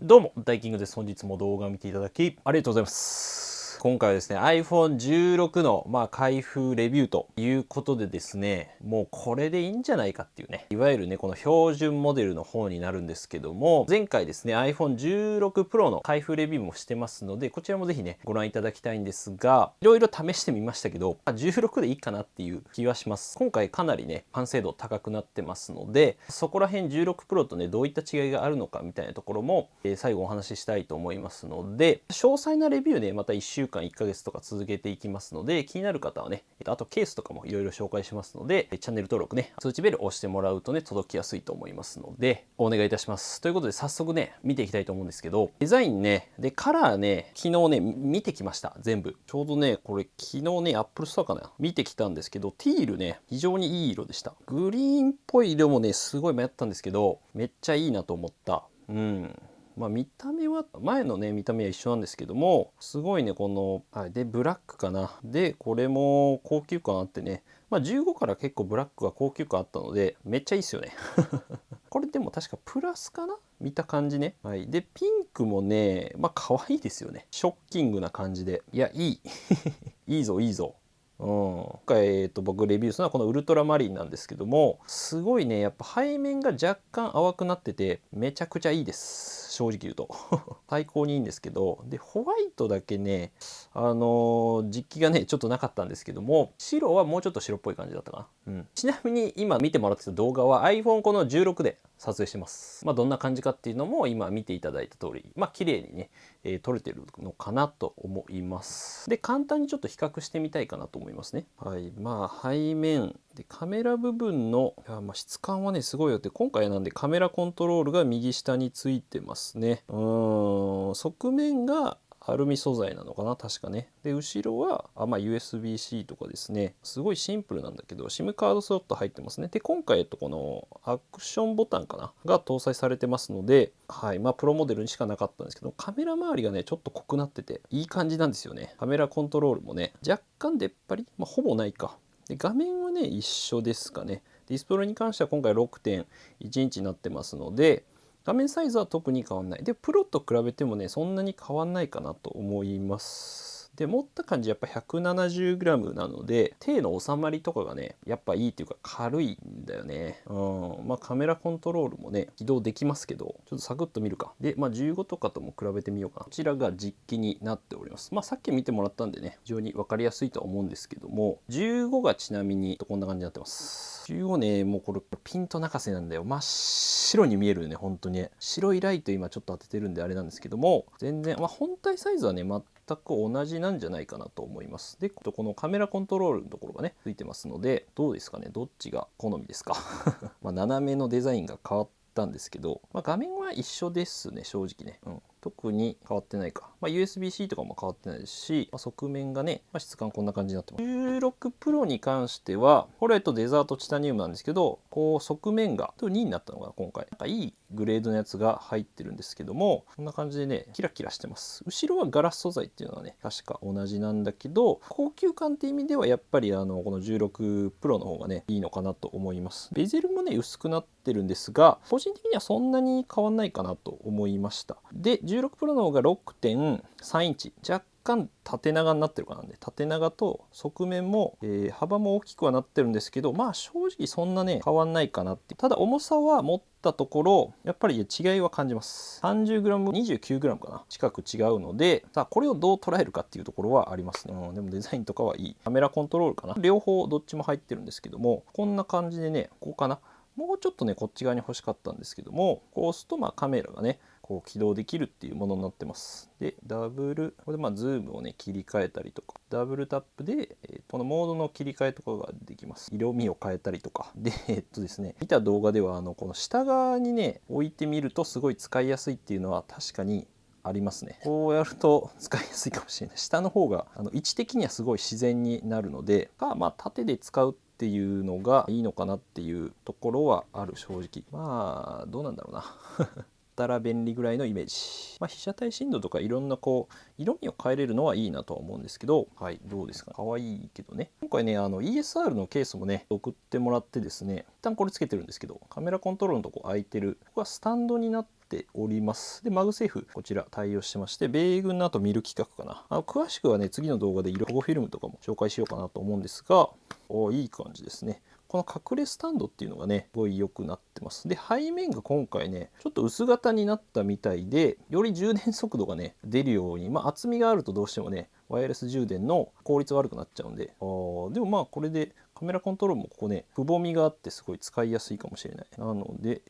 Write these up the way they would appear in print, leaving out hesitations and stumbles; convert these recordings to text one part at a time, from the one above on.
どうも、ダイキングです。本日も動画を見ていただき、ありがとうございます。今回はですね、iPhone16 の、開封レビューということでですね、もうこれでいいんじゃないかっていうね、いわゆるね、この標準モデルの方になるんですけども、前回ですね、iPhone16 Pro の開封レビューもしてますので、こちらもぜひね、ご覧いただきたいんですが、いろいろ試してみましたけど、16でいいかなっていう気はします。今回かなりね、完成度高くなってますので、そこら辺16 Pro とね、どういった違いがあるのかみたいなところも、最後お話ししたいと思いますので、詳細なレビューね、また1週間、1ヶ月とか続けていきますので、気になる方はね、あとケースとかもいろいろ紹介しますので、チャンネル登録ね、通知ベル押してもらうとね、届きやすいと思いますので、お願いいたします。ということで、早速ね、見ていきたいと思うんですけど、デザインね、で、カラーね、昨日ね、見てきました。全部。ちょうどね、これ昨日ね、Apple Store かな見てきたんですけど、ティールね、非常にいい色でした。グリーンっぽい色もね、すごい迷ったんですけど、めっちゃいいなと思った。うん。見た目は前のね見た目は一緒なんですけども、すごいねこの、でブラックかな、でこれも高級感あってね、15から結構ブラックが高級感あったのでめっちゃいいっすよねこれでも確かプラスかな、見た感じね。でピンクもね可愛いですよね。ショッキングな感じで、いやいいいいぞいいぞ。今回、僕レビューするのはこのウルトラマリンなんですけども、すごいねやっぱ背面が若干淡くなっててめちゃくちゃいいです、正直言うと最高にいいんですけど、でホワイトだけね実機がねちょっとなかったんですけども、白はもうちょっと白っぽい感じだったかな。ちなみに今見てもらってた動画は iPhone この16で撮影してます。どんな感じかっていうのも今見ていただいた通り綺麗にね、撮れてるのかなと思います。で簡単にちょっと比較してみたいかなと思いますね。背面でカメラ部分の質感はねすごいよって、今回なんでカメラコントロールが右下についてますね。側面がアルミ素材なのかな確かね。で後ろはUSB-C とかですね、すごいシンプルなんだけど SIM カードスロット入ってますね。で今回このアクションボタンかなが搭載されてますので、プロモデルにしかなかったんですけど、カメラ周りがねちょっと濃くなってていい感じなんですよね。カメラコントロールもね若干出っ張り、ほぼないか。で画面はね一緒ですかね。ディスプレイに関しては今回 6.1 インチになってますので、画面サイズは特に変わんない。で、プロと比べてもね、そんなに変わんないかなと思います。で、持った感じやっぱ 170g なので、手の収まりとかがね、やっぱいいっていうか軽いんだよね。カメラコントロールもね、起動できますけど、ちょっとサクッと見るか。で、15とかとも比べてみようかな。こちらが実機になっております。さっき見てもらったんでね、非常に分かりやすいとは思うんですけども、15がちなみにこんな感じになってます。15ね、もうこれピント泣かせなんだよ。真っ白に見えるよね、本当にね。白いライト今ちょっと当ててるんであれなんですけども、全然、本体サイズはね、全く同じなんじゃないかなと思います。で、このカメラコントロールのところがね、ついてますので、どうですかね、どっちが好みですか斜めのデザインが変わったんですけど、画面は一緒ですね、正直ね。特に変わってないか。USB-C とかも変わってないですし、側面がね、質感こんな感じになってます。16 Pro に関しては、ホレとデザートチタニウムなんですけど、こう側面が2になったのが今回。いいグレードのやつが入ってるんですけども、こんな感じでね、キラキラしてます。後ろはガラス素材っていうのはね、確か同じなんだけど、高級感っていう意味ではやっぱりこの16 Pro の方がね、いいのかなと思います。ベゼルもね、薄くなってるんですが、個人的にはそんなに変わんないかなと思いました。で、16 Pro の方が 6.3 インチ。若干縦長になってるかなんで、縦長と側面も、幅も大きくはなってるんですけど、正直そんなね変わんないかなって。ただ重さは持ったところやっぱり違いは感じます。 30g、29g かな近く違うので、さあこれをどう捉えるかっていうところはありますね。でもデザインとかはいい。カメラコントロールかな、両方どっちも入ってるんですけども、こんな感じでね、こうかな、もうちょっとねこっち側に欲しかったんですけども、こう押すとカメラがねこう起動できるっていうものになってます。でダブルこれでズームをね切り替えたりとか、ダブルタップで、このモードの切り替えとかができます。色味を変えたりとかでですね、見た動画ではこの下側にね置いてみるとすごい使いやすいっていうのは確かにありますね。こうやると使いやすいかもしれない。下の方が位置的にはすごい自然になるので、縦で使うっていうのがいいのかなっていうところはある、正直。どうなんだろうなたら便利ぐらいのイメージ。被写体深度とかいろんなこう色味を変えれるのはいいなとは思うんですけど、はい、どうですか、可愛いけどね。今回ねESR のケースもね送ってもらってですね、一旦これつけてるんですけど、カメラコントロールのとこ空いてる、ここはスタンドになっております。でマグセーフこちら対応してまして、米軍の後見る企画かな。詳しくはね次の動画で色保護フィルムとかも紹介しようかなと思うんですが、いい感じですね。この隠れスタンドっていうのがねすごい良くなってます。で背面が今回ねちょっと薄型になったみたいで、より充電速度がね出るように、厚みがあるとどうしてもねワイヤレス充電の効率悪くなっちゃうんで、でもこれでカメラコントロールもここねくぼみがあってすごい使いやすいかもしれない。なので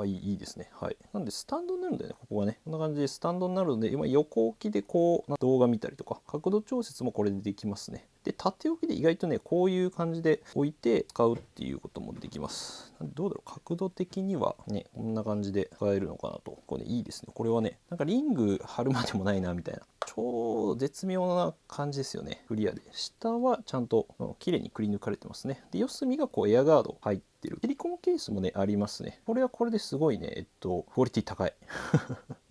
いいですね。はい。なんでスタンドになるんだよね、ここがね。こんな感じでスタンドになるので、今横置きでこう動画見たりとか角度調節もこれでできますね。で縦置きで意外とねこういう感じで置いて使うっていうこともできます。なんでどうだろう、角度的にはねこんな感じで使えるのかなと。これねいいですね。これはねなんかリング貼るまでもないなみたいな、ちょうど絶妙な感じですよね。クリアで下はちゃんと綺麗にくり抜かれてますね。で四隅がこうエアガード入ってるシリコンケースもねありますね。これはこれですごいねクオリティ高い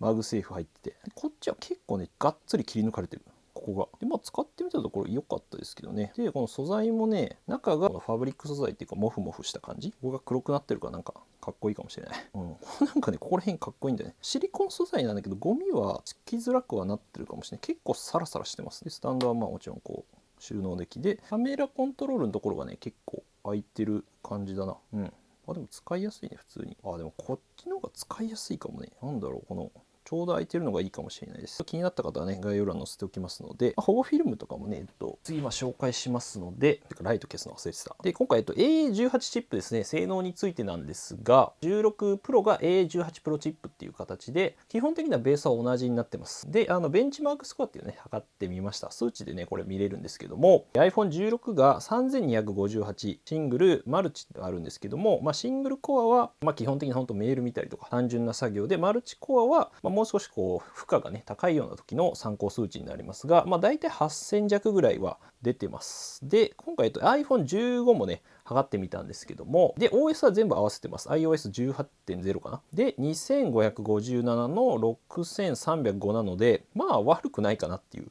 マグセーフ入ってて、こっちは結構ねがっつり切り抜かれてる、ここが。で使ってみたところ良かったですけどね。でこの素材もね中がファブリック素材っていうかモフモフした感じ、ここが黒くなってるからなんかかっこいいかもしれない。なんかねここら辺かっこいいんだよね。シリコン素材なんだけどゴミはつきづらくはなってるかもしれない。結構サラサラしてます。でスタンドはもちろんこう収納できで、カメラコントロールのところがね結構空いてる感じだな。でも使いやすいね普通に。でもこっちの方が使いやすいかもね。なんだろう、このちょうど空いてるのがいいかもしれないです。気になった方はね概要欄に載せておきますので、保護フィルムとかもね次紹介しますので、ライト消すの忘れてた。で今回A18 チップですね。性能についてなんですが、16 Pro が A18 Pro チップっていう形で、基本的なベースは同じになってます。でベンチマークスコアっていうね測ってみました。数値でねこれ見れるんですけども、 iPhone16 が3258、シングルマルチがあるんですけども、シングルコアは基本的に本当メール見たりとか単純な作業で、マルチコアはもう少しこう負荷がね高いような時の参考数値になりますが、だいたい8000弱ぐらいは出てます。で今回iPhone15 もね測ってみたんですけども、で OS は全部合わせてます。 iOS18.0 かな。で2557の6305なので悪くないかなっていう、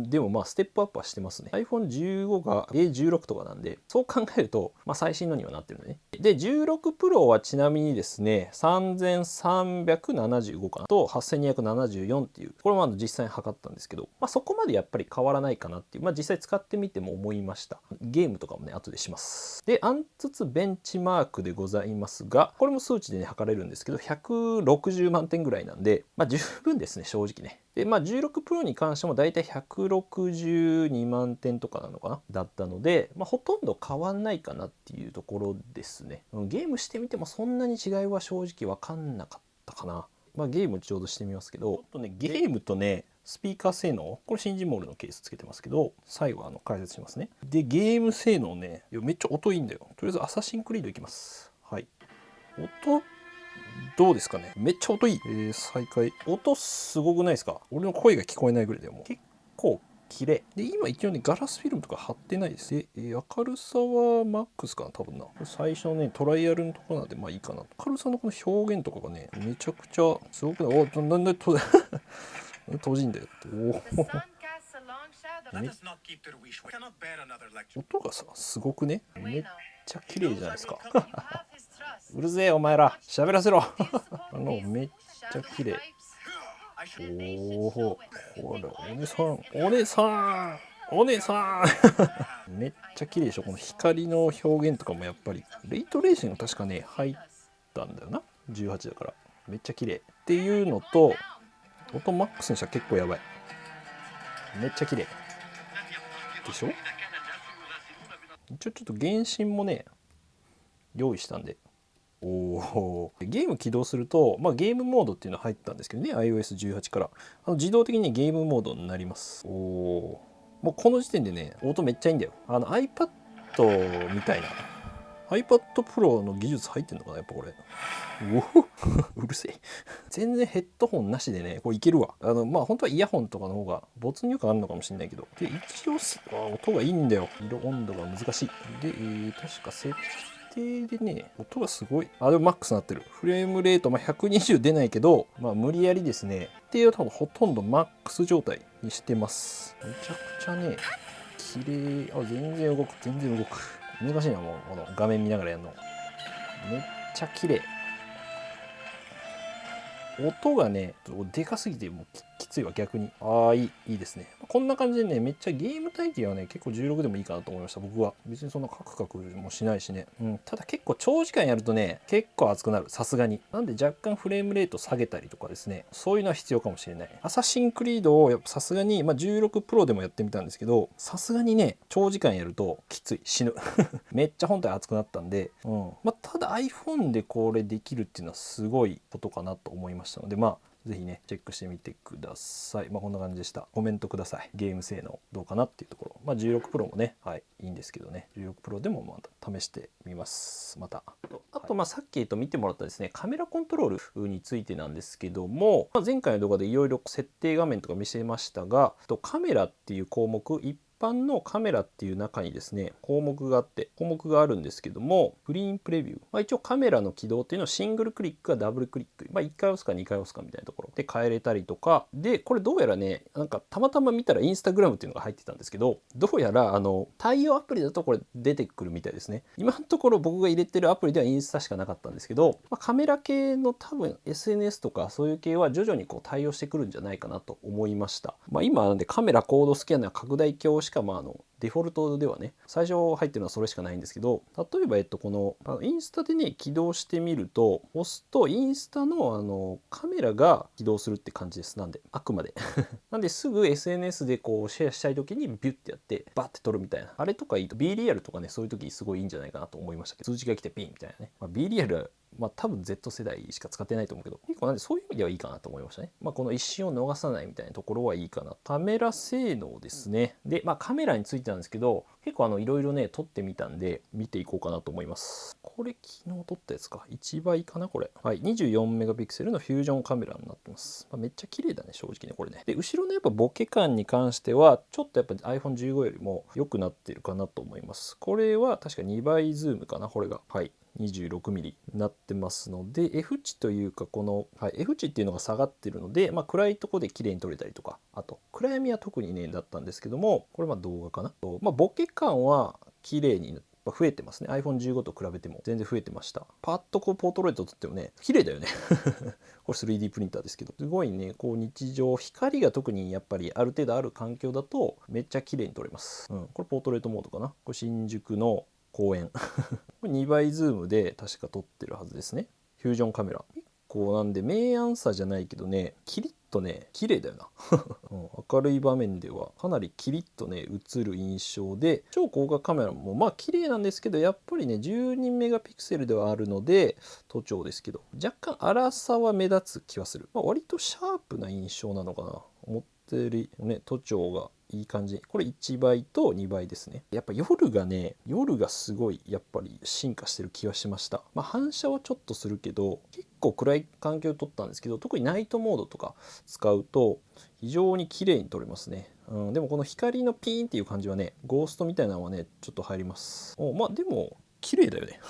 でもステップアップはしてますね。 iPhone15 が A16 とかなんで、そう考えると最新のにはなってるね。で16 Pro はちなみにですね3375かなと8274っていう、これも実際に測ったんですけど、そこまでやっぱり変わらないかなっていう、実際使ってみても思いました。ゲームとかもね後でします。で暗筒ベンチマークでございますが、これも数値でね測れるんですけど160万点ぐらいなんで、十分ですね正直ね。で16 Pro に関してもだいたい162万点とかなのかなだったので、ほとんど変わんないかなっていうところですね。ゲームしてみてもそんなに違いは正直分かんなかったかな。ゲームちょうどしてみますけど、ゲームとねスピーカー性能、これシンジモールのケースつけてますけど、最後解説しますね。でゲーム性能ね、めっちゃ音いいんだよ。とりあえずアサシンクリードいきます。はい、音どうですかね。めっちゃ音いい。再開。音すごくないですか。俺の声が聞こえないぐらいでも結構綺麗で、今一応ねガラスフィルムとか貼ってないです。で、明るさはマックスかな多分な。最初のねトライアルのところなんでいいかな。明るさのこの表現とかがねめちゃくちゃすごくない。なんで閉じんだよって。音がすごくね、めっちゃ綺麗じゃないですかうるせえお前ら喋らせろめっちゃ綺麗。これお姉さんめっちゃ綺麗でしょ。この光の表現とかもやっぱりレイトレーシング確かね入ったんだよな。18だからめっちゃ綺麗っていうのと、音マックスにしたら結構やばい。めっちゃ綺麗でしょ。一応ちょっと原神もね用意したんで、ゲーム起動すると、ゲームモードっていうの入ったんですけどね、 iOS18 から自動的にゲームモードになります。もうこの時点でね音めっちゃいいんだよ。iPad みたいな iPad Pro の技術入ってんのかなやっぱこれ。うるせえ全然ヘッドホンなしでねこれいけるわ。本当はイヤホンとかの方が没入感あるのかもしれないけど、で一応音がいいんだよ。色温度が難しいで、確か設定でね、音がすごい。あ、でもマックスになってる。フレームレート、120出ないけど、無理やりですね。定は多分ほとんどマックス状態にしてます。めちゃくちゃね、綺麗。あ、全然動く。全然動く。難しいな、もう、この画面見ながらやるの。めっちゃ綺麗。音がね、でかすぎてもうきついわ、逆に。ああ、いいですね。こんな感じでね、めっちゃゲーム体験はね、結構16でもいいかなと思いました、僕は。別にそんなカクカクもしないしね。ただ結構長時間やるとね、結構熱くなる、さすがに。なんで若干フレームレート下げたりとかですね、そういうのは必要かもしれない。アサシンクリードをやっぱさすがに、16プロでもやってみたんですけど、さすがにね、長時間やるときつい、死ぬ。めっちゃ本体熱くなったんで、ただ iPhone でこれできるっていうのはすごいことかなと思いましたので、ぜひね、チェックしてみてください。こんな感じでした。コメントください。ゲーム性能どうかなっていうところ。16 Pro もね、いいんですけどね。16 Pro でもまた試してみます。また。あと、さっき見てもらったですね、カメラコントロールについてなんですけども、前回の動画でいろいろ設定画面とか見せましたが、カメラっていう項目、一般のカメラっていう中にですね、項目があるんですけども、グリーンプレビュー。一応カメラの起動っていうのをシングルクリックかダブルクリック。1回押すか2回押すかみたいなところで変えれたりとか。で、これどうやらね、なんかたまたま見たらインスタグラムっていうのが入ってたんですけど、どうやら対応アプリだとこれ出てくるみたいですね。今のところ僕が入れてるアプリではインスタしかなかったんですけど、カメラ系の多分 SNS とかそういう系は徐々に対応してくるんじゃないかなと思いました。今なんでカメラコードスキャナー拡大鏡しかデフォルトではね、最初入ってるのはそれしかないんですけど、例えばこのインスタでね、起動してみると、押すとインスタのカメラが起動するって感じです。なんで、あくまで。なんですぐ SNS でシェアしたい時にビュッてやって、バッて撮るみたいな。あれとかいいと、B リアルとかね、そういう時すごいいいんじゃないかなと思いましたけど、通知が来てピンみたいなね。B リアルは多分 Z 世代しか使ってないと思うけど、結構なんでそういう意味ではいいかなと思いましたね。この一瞬を逃さないみたいなところはいいかな。カメラ性能ですね。で、カメラについてなんですけど、結構いろいろね、撮ってみたんで、見ていこうかなと思います。これ昨日撮ったやつか。1倍かなこれ。24メガピクセルのフュージョンカメラになってます。めっちゃ綺麗だね、正直ね、これね。で、後ろのやっぱボケ感に関しては、ちょっとやっぱ iPhone15 よりも良くなってるかなと思います。これは確か2倍ズームかな、これが。26ミリになってますので F 値というかこの、F 値っていうのが下がってるので、暗いとこで綺麗に撮れたりとか、あと暗闇は特にねだったんですけども、これ動画かな、ボケ感は綺麗に増えてますね。 iPhone15 と比べても全然増えてました。パッとポートレート撮ってもね綺麗だよねこれ 3D プリンターですけど、すごいね日常光が特にやっぱりある程度ある環境だとめっちゃ綺麗に撮れます。これポートレートモードかな。これ新宿の公園これ2倍ズームで確か撮ってるはずですね。フュージョンカメラ結構なんで明暗差じゃないけどね、キリッとね綺麗だよな、明るい場面ではかなりキリッとね映る印象で、超広角カメラも綺麗なんですけど、やっぱりね12メガピクセルではあるので都庁ですけど若干粗さは目立つ気はする。割とシャープな印象なのかな。思ったよりね都庁がいい感じ。これ1倍と2倍ですね。やっぱ夜がすごいやっぱり進化してる気はしました。反射はちょっとするけど結構暗い環境で撮ったんですけど、特にナイトモードとか使うと非常に綺麗に撮れますね。でもこの光のピーンっていう感じはね、ゴーストみたいなのはねちょっと入ります。でも綺麗だよね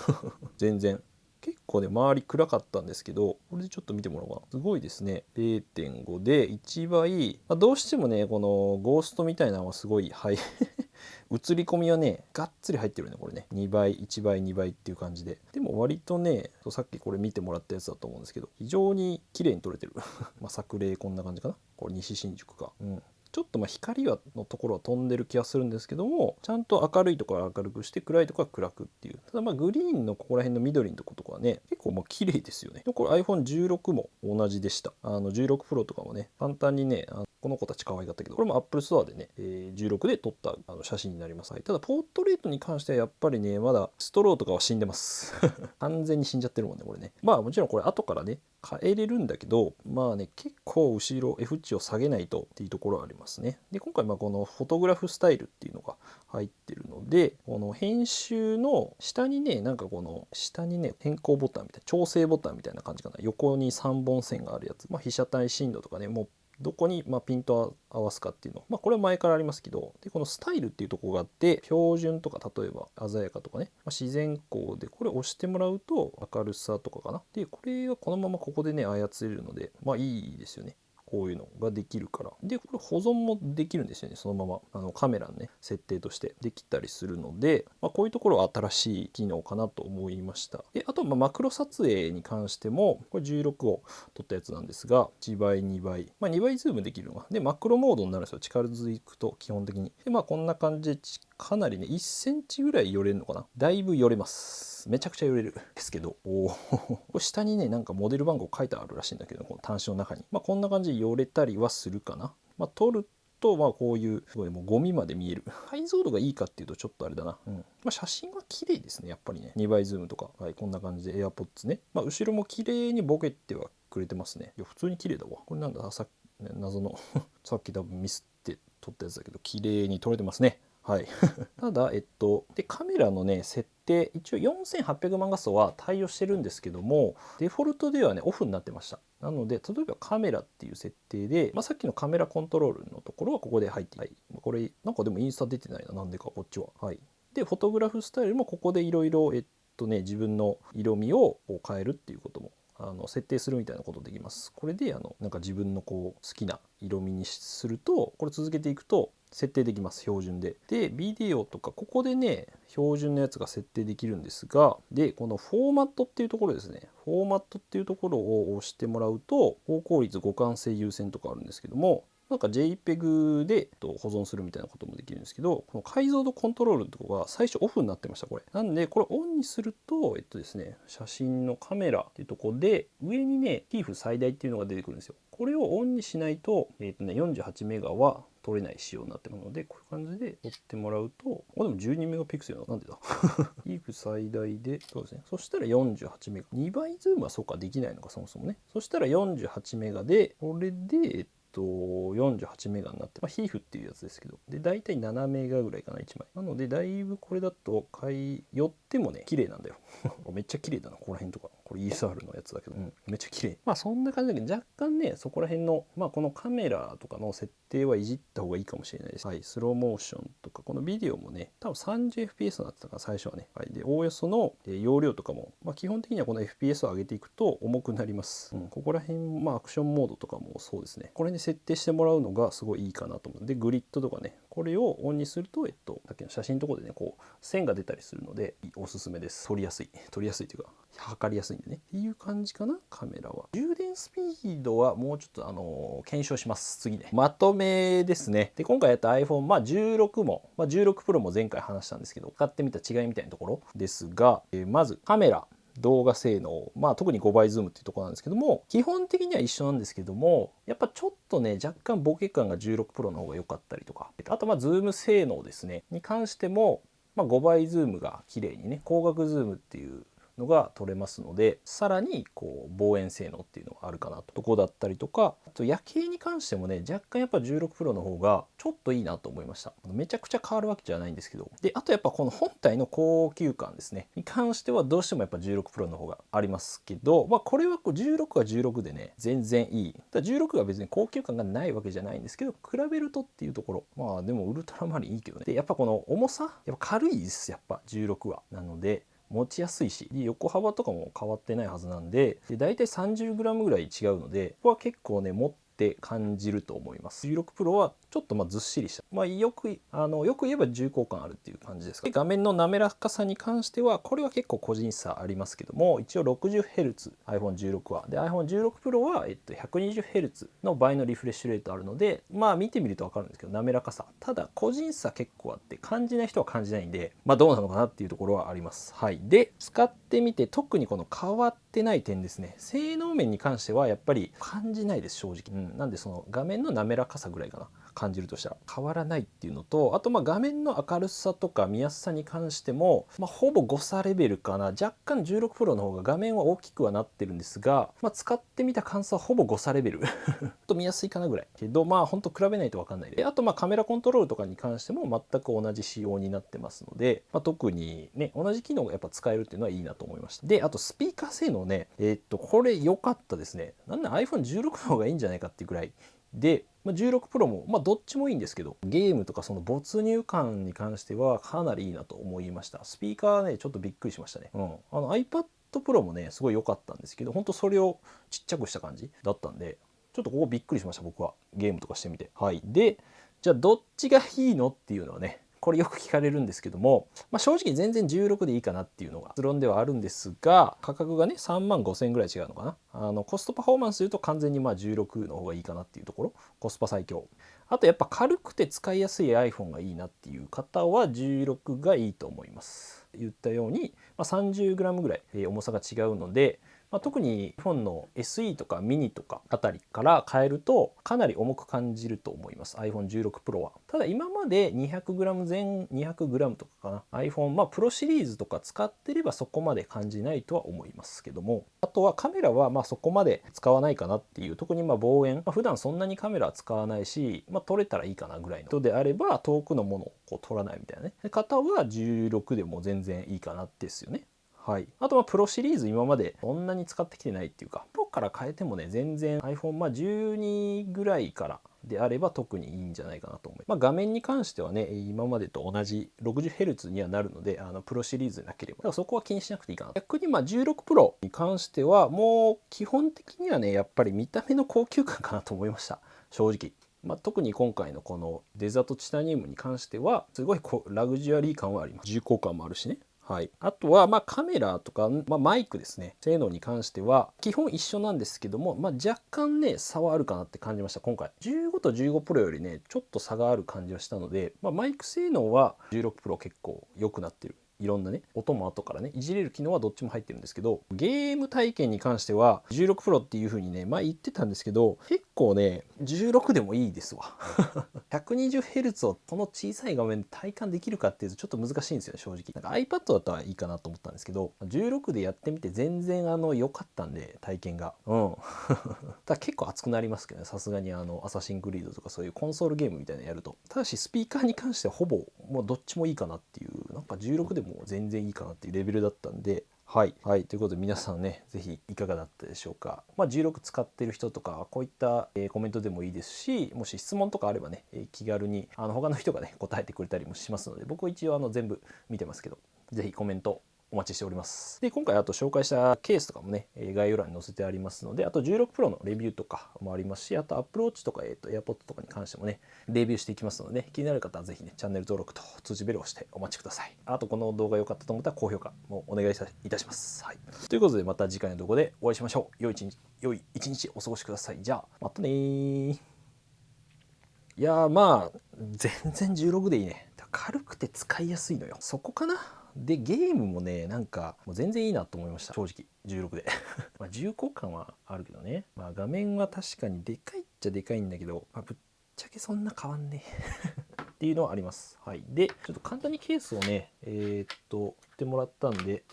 全然。結構ね周り暗かったんですけど、これでちょっと見てもらおうかな。すごいですね。 0.5 で1倍、どうしてもねこのゴーストみたいなのはすごい映り込みはねがっつり入ってるねこれね。2倍1倍2倍っていう感じで、でも割とねさっきこれ見てもらったやつだと思うんですけど、非常に綺麗に撮れてる作例こんな感じかな。これ西新宿か。ちょっと光のところは飛んでる気がするんですけども、ちゃんと明るいところは明るくして暗いところは暗くっていう。ただグリーンのここら辺の緑のとことかはね結構綺麗ですよね。これ iPhone16 も同じでした。16 Pro とかもね簡単にねこの子たち可愛かったけど、これも Apple Store でね、16で撮った写真になります。ただポートレートに関してはやっぱりねまだストローとかは死んでます完全に死んじゃってるもんねこれね。もちろんこれ後からね変えれるんだけど、結構後ろ F 値を下げないとっていうところはありますね。で今回このフォトグラフスタイルっていうのが入ってるので、この編集の下にね下にね変更ボタンみたいな、調整ボタンみたいな感じかな。横に3本線があるやつ、被写体深度とかねもうどこにピントを合わすかっていうの、これは前からありますけど、でこのスタイルっていうところがあって、標準とか例えば鮮やかとかね、自然光でこれ押してもらうと明るさとかかな。でこれはこのままここでね操れるのでいいですよね。こういうのができるから。でこれ保存もできるんですよね。そのままカメラのね設定としてできたりするので、こういうところは新しい機能かなと思いました。であとマクロ撮影に関してもこれ16を撮ったやつなんですが、1倍2倍、2倍ズームできるのがでマクロモードになるんですよ。近づくと基本的に。でこんな感じでかなりね1センチぐらい寄れるのかな。だいぶ寄れます。めちゃくちゃ寄れるですけど、これ下にねなんかモデル番号書いてあるらしいんだけど、この端子の中にこんな感じで寄れたりはするかな。撮るとこういうすごいもうゴミまで見える。解像度がいいかっていうとちょっとあれだな。写真は綺麗ですねやっぱりね。2倍ズームとか、こんな感じで AirPods ね、後ろも綺麗にボケてはくれてますね。いや普通に綺麗だわ。これなんだ謎のさっき多分ミスって撮ったやつだけど綺麗に撮れてますね。はいただでカメラのね設定一応4800万画素は対応してるんですけども、デフォルトではねオフになってました。なので例えばカメラっていう設定で、さっきのカメラコントロールのところはここで入って、これなんかでもインスタ出てないな、なんでかこっちは。でフォトグラフスタイルもここでいろいろ自分の色味を変えるっていうことも設定するみたいなことできます。これでなんか自分の好きな色味にすると、これ続けていくと設定できます。標準で。でビデオとかここでね標準のやつが設定できるんですが、でこのフォーマットっていうところですね。フォーマットっていうところを押してもらうと高効率互換性優先とかあるんですけども、なんか JPEG で保存するみたいなこともできるんですけど、この解像度コントロールのところが最初オフになってましたこれ。なんでこれオンにするとですね、写真のカメラっていうところで上にね TIFF 最大っていうのが出てくるんですよ。これをオンにしないと48メガは撮れない仕様になってるので、こういう感じで撮ってもらうと、でも12メガピクセルなんでだTIFF 最大でそうですね。そしたら48メガ、2倍ズームはそうかできないのかそもそもね。そしたら48メガで、これで48メガになって、ヒーフっていうやつですけど、で大体7メガぐらいかな1枚。なのでだいぶこれだと寄ってもね綺麗なんだよめっちゃ綺麗だな、ここら辺とか。これ ESR のやつだけど、めっちゃ綺麗。そんな感じだけど、若干ねそこら辺のこのカメラとかの設定はいじった方がいいかもしれないです。スローモーションとかこのビデオもね多分 30fps になってたから最初はね。で OS の容量とかも、基本的にはこの FPS を上げていくと重くなります。ここら辺アクションモードとかもそうですね。これに設定してもらうのがすごいいいかなと思う。でグリッドとかね、これをオンにするとさっきの写真のところでねこう線が出たりするのでおすすめです。撮りやすいというか測りやすいんでねっていう感じかな。カメラは充電スピードはもうちょっと検証します。次ねまとめですね。で今回やった iPhone16 も、16 Pro も前回話したんですけど、使ってみた違いみたいなところですが、まずカメラ動画性能、特に5倍ズームっていうところなんですけども、基本的には一緒なんですけども、やっぱちょっとね若干ボケ感が16 Pro の方が良かったりとか、あとズーム性能ですねに関しても、5倍ズームが綺麗にね光学ズームっていうのが取れますので、さらに望遠性能っていうのがあるかなとこだったりとか、あと夜景に関してもね若干やっぱ16 Pro の方がちょっといいなと思いました。めちゃくちゃ変わるわけじゃないんですけど、であとやっぱこの本体の高級感ですねに関してはどうしてもやっぱ16 Pro の方がありますけど、これは16は16でね全然いい。16が別に高級感がないわけじゃないんですけど、比べるとっていうところ、でもウルトラマリンいいけどね。でやっぱこの重さやっぱ軽いです。やっぱ16はなので持ちやすいし、横幅とかも変わってないはずなんで、だいたい 30g ぐらい違うので、ここは結構ね持って感じると思います。16 Pro はちょっとずっしりした、よく言えば重厚感あるっていう感じですか。画面の滑らかさに関してはこれは結構個人差ありますけども、一応 60Hz iPhone16 はで iPhone16 Pro は120Hz の倍のリフレッシュレートあるので、見てみると分かるんですけど滑らかさ、ただ個人差結構あって感じない人は感じないんで、どうなのかなっていうところはあります。で使ってみて特にこの変わってない点ですね。性能面に関してはやっぱり感じないです正直。なんでその画面の滑らかさぐらいかな、感じるとしたら変わらないっていうのと、あと画面の明るさとか見やすさに関しても、ほぼ誤差レベルかな。若干16 Pro の方が画面は大きくはなってるんですが、使ってみた感想はほぼ誤差レベルと見やすいかなぐらいけど、ほんと比べないと分かんないで。あとカメラコントロールとかに関しても全く同じ仕様になってますので、特にね同じ機能がやっぱ使えるっていうのはいいなと思いました。であとスピーカー性能ね、これ良かったですね。なんで iPhone16 の方がいいんじゃないかっていうぐらいで、16 Pro も、どっちもいいんですけど、ゲームとかその没入感に関してはかなりいいなと思いました。スピーカーね、ちょっとびっくりしましたね。iPad Pro もね、すごい良かったんですけど、本当それをちっちゃくした感じだったんで、ちょっとここびっくりしました、僕は。ゲームとかしてみて。はい。で、じゃあどっちがいいのっていうのはね、これよく聞かれるんですけども、正直全然16でいいかなっていうのが結論ではあるんですが、価格がね3万5,000円ぐらい違うのかな。コストパフォーマンスでいうと完全に16の方がいいかなっていうところ。コスパ最強。あとやっぱ軽くて使いやすい iPhone がいいなっていう方は16がいいと思います。言ったように、30g ぐらい重さが違うので、特に iPhone の SE とかミニとかあたりから変えるとかなり重く感じると思います。 iPhone16 Pro は。ただ今まで 200g 前 200g とかかな iPhone Pro シリーズとか使ってればそこまで感じないとは思いますけども、あとはカメラはそこまで使わないかなっていう、特に望遠、普段そんなにカメラは使わないし、撮れたらいいかなぐらいの人であれば遠くのものをこう撮らないみたいなね方は16でも全然いいかなですよね。はい、あとプロシリーズ今までそんなに使ってきてないっていうか、プロから変えてもね全然 iPhone12 ぐらいからであれば特にいいんじゃないかなと思います。画面に関してはね今までと同じ 60Hz にはなるので、プロシリーズでなければだからそこは気にしなくていいかな。逆に16 Pro に関してはもう基本的にはねやっぱり見た目の高級感かなと思いました、正直。特に今回のこのデザートチタニウムに関してはすごいラグジュアリー感はあります。重厚感もあるしね。はい、あとはカメラとか、マイクですね、性能に関しては基本一緒なんですけども、若干ね差はあるかなって感じました。今回15と15 Pro よりねちょっと差がある感じはしたので、マイク性能は16 Pro 結構良くなってる。いろんなね音も後からねいじれる機能はどっちも入ってるんですけど、ゲーム体験に関しては16 Pro っていう風にね言ってたんですけど、結構ね16でもいいですわ120Hz をこの小さい画面で体感できるかっていうとちょっと難しいんですよね、正直。iPad だったらいいかなと思ったんですけど、16でやってみて全然良かったんで体験がだ結構熱くなりますけどね、さすがにアサシンクリードとかそういうコンソールゲームみたいなのやると。ただしスピーカーに関してはほぼもうどっちもいいかなっていう、16でも全然いいかなっていうレベルだったんで、はい、はい、ということで皆さんね是非いかがだったでしょうか。16使ってる人とかこういった、コメントでもいいですし、もし質問とかあればね、気軽に他の人がね答えてくれたりもしますので、僕は一応全部見てますけど、是非コメントお待ちしております。で今回あと紹介したケースとかもね概要欄に載せてありますので、あと16 Pro のレビューとかもありますし、あと Apple Watch とか、AirPods とかに関してもねレビューしていきますので、気になる方はぜひねチャンネル登録と通知ベルを押してお待ちください。あとこの動画良かったと思ったら高評価もお願いいたします。はい、ということでまた次回の動画でお会いしましょう。良い一日お過ごしください。じゃあまたね。いや全然16でいいね。軽くて使いやすいのよ、そこかな。でゲームもねもう全然いいなと思いました、正直16で重厚感はあるけどね、画面は確かにでかいっちゃでかいんだけど、ぶっちゃけそんな変わんねっていうのはあります。はい、でちょっと簡単にケースをね振ってもらったんで、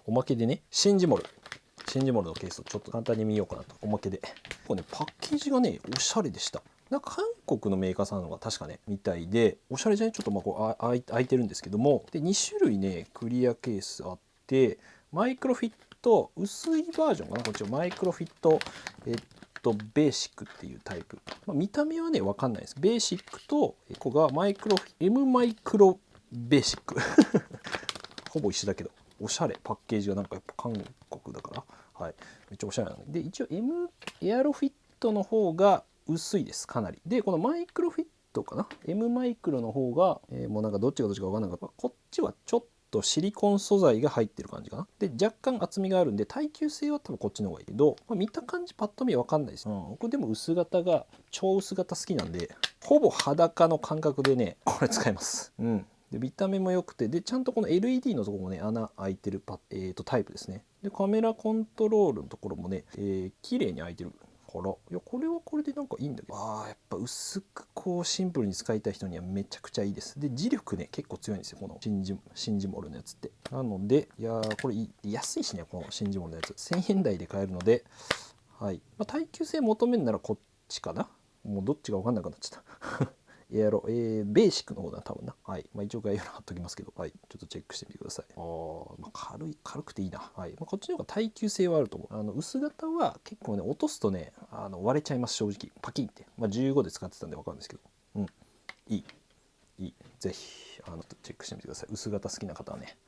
おまけでねシンジモルのケースをちょっと簡単に見ようかなと、おまけで。これねパッケージがねおしゃれでした。韓国のメーカーさんのが確かねみたいでおしゃれじゃね。ちょっとこう開いてるんですけども、で2種類ねクリアケースあって、マイクロフィット薄いバージョンかな、こっちはマイクロフィットベーシックっていうタイプ、見た目はね分かんないです。ベーシックとここがM マイクロベーシックほぼ一緒だけどおしゃれ。パッケージがやっぱ韓国だから、はい、めっちゃおしゃれなんで、一応 M エアロフィットの方が薄いです、かなり。でこのマイクロフィットかな、 M マイクロの方が、もうどっちがどっちか分かんなかった。こっちはちょっとシリコン素材が入ってる感じかな。で若干厚みがあるんで耐久性は多分こっちの方がいいけど、見た感じパッと見分かんないです。僕でも薄型が超薄型好きなんで、ほぼ裸の感覚でねこれ使います。で見た目も良くて、でちゃんとこの LED のところもね穴開いてるタイプですね。でカメラコントロールのところもね、綺麗に開いてるから、いやこれはこれでいいんだけど、やっぱ薄くこうシンプルに使いたい人にはめちゃくちゃいいです。で磁力ね結構強いんですよ、このシンジモルのやつって。なのでこれ安いしね、このシンジモルのやつ1000円台で買えるので、はい、耐久性求めるならこっちかな。もうどっちが分かんなくなっちゃったエアロ、ベーシックの方だな多分な。はい。まあ、一応概要欄貼っときますけど、はい。ちょっとチェックしてみてください。まあ、軽くていいな。はい。まあ、こっちの方が耐久性はあると思う。薄型は結構ね、落とすとね、割れちゃいます、正直。パキンって。まあ、15で使ってたんで分かるんですけど。うん。いい。ぜひ、チェックしてみてください。薄型好きな方はね。